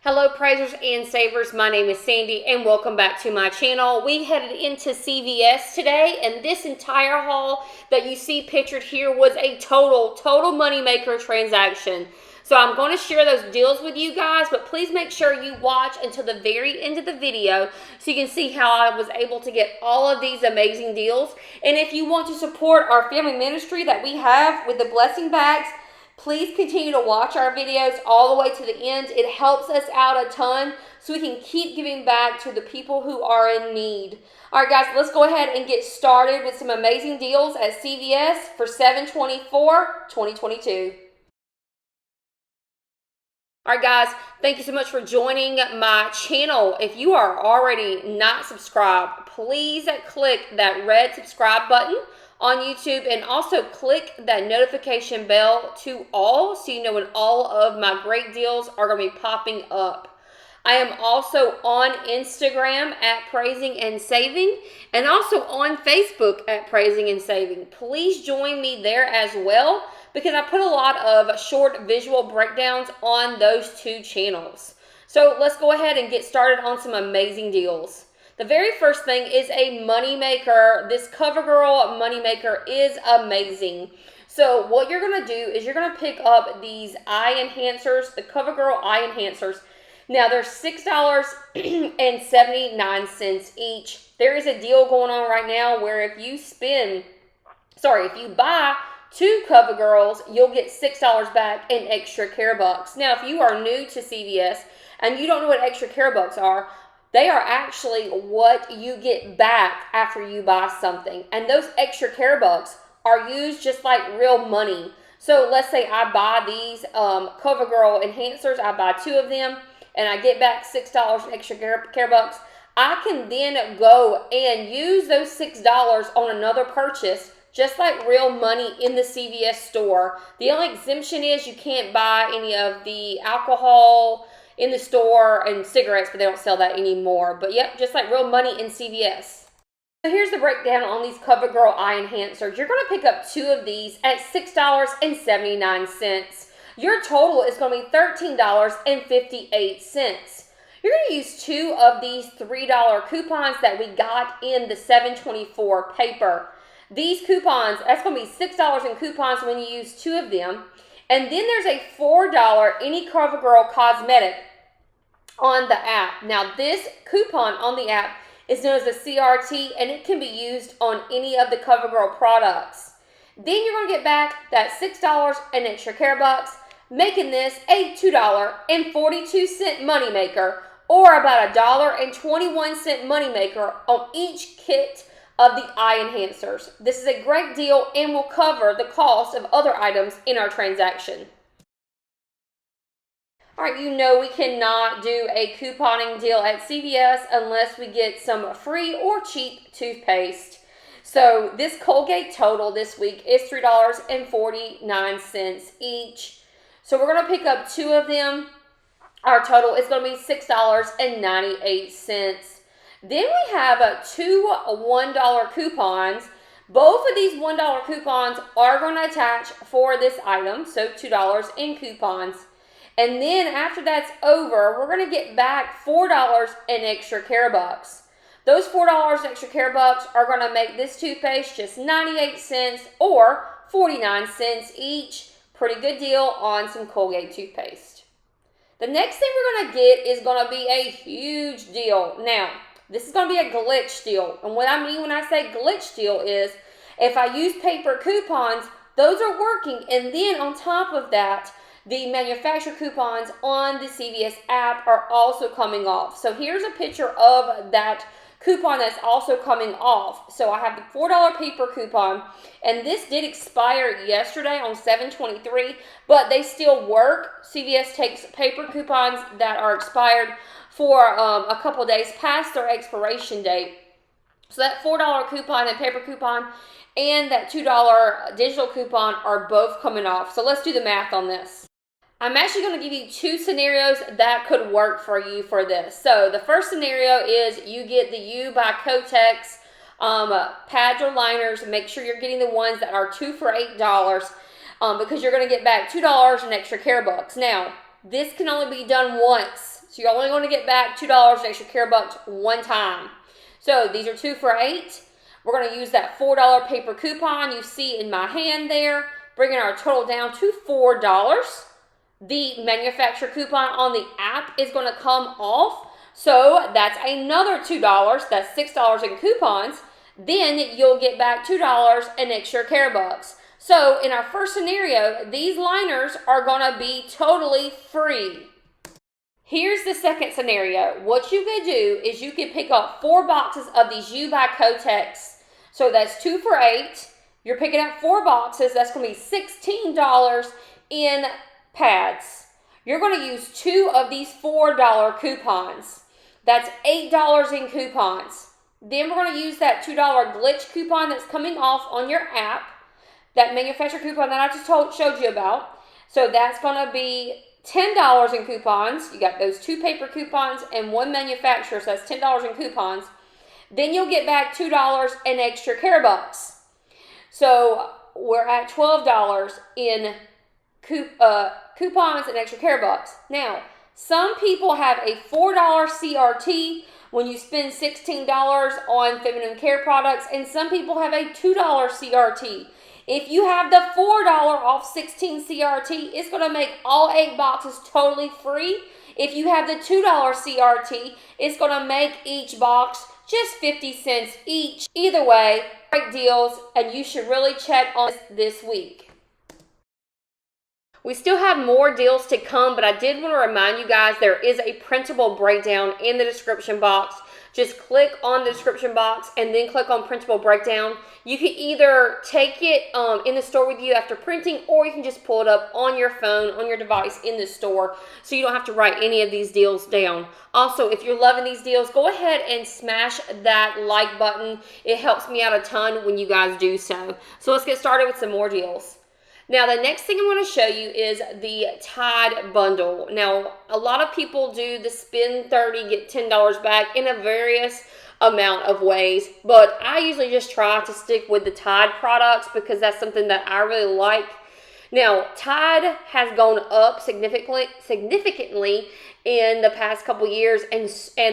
Hello praisers and savers, my name is Sandy and welcome back to my channel. We headed into CVS today and this entire haul that you see pictured here was a total moneymaker transaction. So I'm going to share those deals with you guys, but please make sure you watch until the very end of the video so you can see how I was able to get all of these amazing deals. And if you want to support our family ministry that we have with the blessing bags, please continue to watch our videos all the way to the end. It helps us out a ton so we can keep giving back to the people who are in need. All right, guys, let's go ahead and get started with some amazing deals at CVS for $7/24/2022. All right, guys, thank you so much for joining my channel. If you are already not subscribed, please click that red subscribe button on YouTube and also click that notification bell to all so you know when all of my great deals are going to be popping up. I am also on Instagram at Praising and Saving and also on Facebook at Praising and Saving. Please join me there as well because I put a lot of short visual breakdowns on those two channels. So let's go ahead and get started on some amazing deals. The very first thing is a moneymaker. This Covergirl Moneymaker is amazing. So what you're going to do is you're going to pick up these eye enhancers, the Covergirl Eye Enhancers. Now they're $6.79 each. There is a deal going on right now where if you buy two Covergirls, you'll get $6 back in extra care bucks. Now if you are new to CVS and you don't know what extra care bucks are, they are actually what you get back after you buy something. And those extra care bucks are used just like real money. So let's say I buy these Covergirl enhancers. I buy two of them and I get back $6 in extra care bucks. I can then go and use those $6 on another purchase just like real money in the CVS store. The only exemption is you can't buy any of the alcohol in the store and cigarettes, but they don't sell that anymore. But yep, just like real money in CVS. So here's the breakdown on these Covergirl Eye Enhancers. You're going to pick up two of these at $6.79. Your total is going to be $13.58. You're going to use two of these $3 coupons that we got in the 7/24 paper. These coupons, that's going to be $6 in coupons when you use two of them. And then there's a $4 any Covergirl cosmetic on the app. Now this coupon on the app is known as a CRT and it can be used on any of the Covergirl products. Then you're going to get back that $6 in extra care bucks, making this a $2.42 moneymaker or about $1.21 moneymaker on each kit of the eye enhancers. This is a great deal and will cover the cost of other items in our transaction. All right, you know we cannot do a couponing deal at CVS unless we get some free or cheap toothpaste. So this Colgate total this week is $3.49 each. So we're going to pick up two of them. Our total is going to be $6.98. Then we have two $1 coupons. Both of these $1 coupons are going to attach for this item, so $2 in coupons. And then after that's over, we're going to get back $4 in extra care bucks. Those $4 extra care bucks are going to make this toothpaste just 98 cents or 49 cents each. Pretty good deal on some Colgate toothpaste. The next thing we're going to get is going to be a huge deal. Now, this is going to be a glitch deal. And what I mean when I say glitch deal is if I use paper coupons, those are working. And then on top of that, the manufacturer coupons on the CVS app are also coming off. So here's a picture of that coupon that's also coming off. So I have the $4 paper coupon, and this did expire yesterday on 7/23, but they still work. CVS takes paper coupons that are expired for a couple days past their expiration date. So that $4 coupon and paper coupon and that $2 digital coupon are both coming off. So let's do the math on this. I'm actually going to give you two scenarios that could work for you for this. So the first scenario is you get the U by Kotex pads or liners. Make sure you're getting the ones that are 2 for $8 because you're going to get back $2 in extra care bucks. Now, this can only be done once. So you're only going to get back $2 in extra care bucks one time. So these are 2 for $8. We're going to use that $4 paper coupon you see in my hand there, bringing our total down to $4. The manufacturer coupon on the app is going to come off. So that's another $2. That's $6 in coupons. Then you'll get back $2 in extra care bucks. So in our first scenario, these liners are going to be totally free. Here's the second scenario. What you could do is you could pick up 4 boxes of these U by Kotex. So that's 2 for $8. You're picking up 4 boxes. That's going to be $16 in pads. You're going to use 2 of these $4 coupons. That's $8 in coupons. Then we're going to use that $2 glitch coupon that's coming off on your app. That manufacturer coupon that I just showed you about. So that's going to be $10 in coupons. You got those 2 paper coupons and 1 manufacturer, so that's $10 in coupons. Then you'll get back $2 in extra care bucks. So we're at $12 in coupons and extra care bucks. Now, some people have a $4 CRT when you spend $16 on feminine care products, and some people have a $2 CRT. If you have the $4 off 16 CRT, it's going to make all 8 boxes totally free. If you have the $2 CRT, it's going to make each box just 50 cents each. Either way, great deals, and you should really check on this week. We still have more deals to come, but I did want to remind you guys there is a printable breakdown in the description box. Just click on the description box and then click on printable breakdown. You can either take it in the store with you after printing, or you can just pull it up on your phone, on your device in the store, so you don't have to write any of these deals down. Also, if you're loving these deals, go ahead and smash that like button. It helps me out a ton when you guys do so. So let's get started with some more deals. Now, the next thing I'm going to show you is the Tide bundle. Now, a lot of people do the spend 30, get $10 back in a various amount of ways, but I usually just try to stick with the Tide products because that's something that I really like. Now, Tide has gone up significantly in the past couple years, and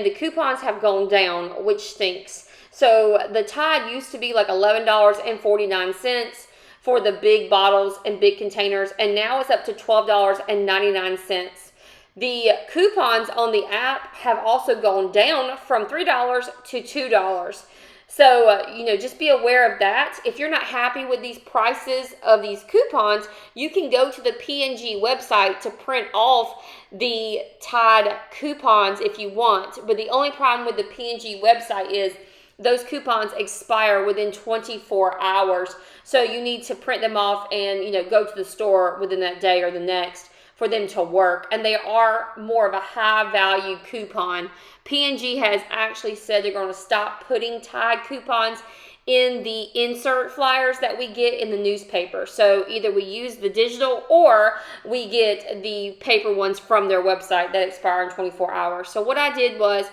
the coupons have gone down, which stinks. So the Tide used to be like $11.49 for the big bottles and big containers, and now it's up to $12.99. The coupons on the app have also gone down from $3 to $2. So, just be aware of that. If you're not happy with these prices of these coupons, you can go to the P&G website to print off the Tide coupons if you want. But the only problem with the P&G website is those coupons expire within 24 hours. So you need to print them off and, go to the store within that day or the next for them to work. And they are more of a high value coupon. P&G has actually said they're going to stop putting Tide coupons in the insert flyers that we get in the newspaper. So either we use the digital or we get the paper ones from their website that expire in 24 hours. So what I did was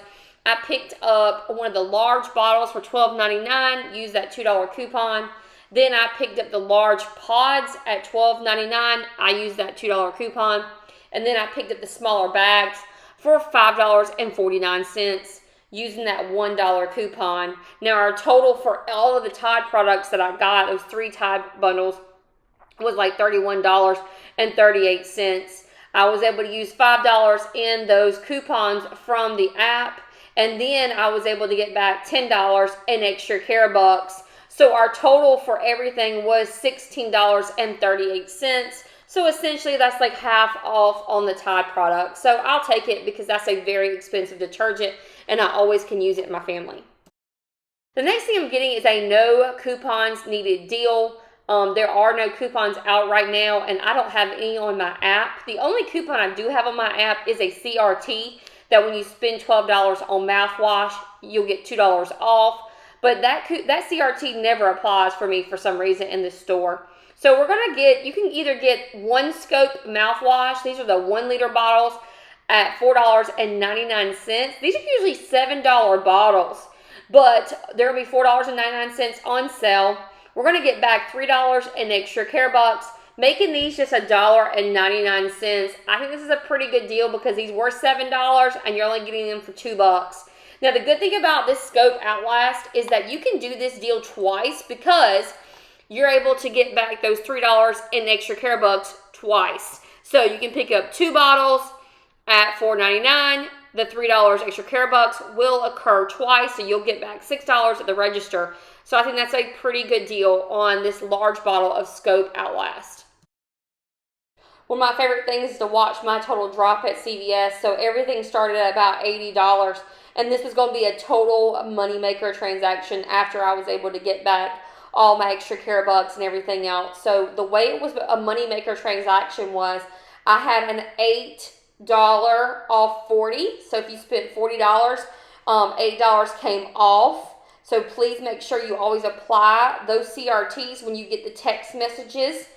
I picked up one of the large bottles for $12.99, used that $2 coupon. Then I picked up the large pods at $12.99. I used that $2 coupon. And then I picked up the smaller bags for $5.49 using that $1 coupon. Now our total for all of the Tide products that I got, those 3 Tide bundles, was like $31.38. I was able to use $5 in those coupons from the app. And then I was able to get back $10 in extra care bucks. So our total for everything was $16.38. So essentially that's like half off on the Tide product. So I'll take it because that's a very expensive detergent and I always can use it in my family. The next thing I'm getting is a no coupons needed deal. There are no coupons out right now and I don't have any on my app. The only coupon I do have on my app is a CRT. That when you spend $12 on mouthwash, you'll get $2 off. But that CRT never applies for me for some reason in the store. So we're going to you can either get 1 scope mouthwash. These are the 1 liter bottles at $4.99. These are usually $7 bottles, but they're going to be $4.99 on sale. We're going to get back $3 in extra care bucks. making these just $1.99. I think this is a pretty good deal because these were $7 and you're only getting them for $2. Now, the good thing about this Scope Outlast is that you can do this deal twice because you're able to get back those $3 in extra care bucks twice. So you can pick up 2 bottles at $4.99. The $3 extra care bucks will occur twice, so you'll get back $6 at the register. So I think that's a pretty good deal on this large bottle of Scope Outlast. One of my favorite things is to watch my total drop at CVS. So everything started at about $80, and this was going to be a total moneymaker transaction after I was able to get back all my extra care bucks and everything else. So the way it was a moneymaker transaction was I had an $8 off 40. So if you spent $40, $8 came off. So please make sure you always apply those CRTs when you get the text messages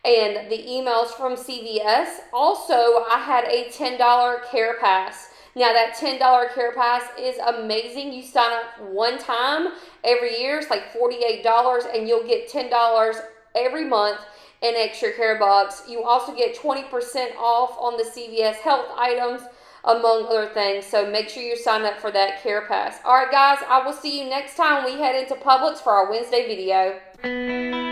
and the emails from CVS. Also, I had a $10 care pass. Now that $10 care pass is amazing. You sign up one time every year. It's like $48 and you'll get $10 every month in extra care bucks. You also get 20% off on the CVS health items, among other things. So make sure you sign up for that care pass. All right, guys, I will see you next time we head into Publix for our Wednesday video.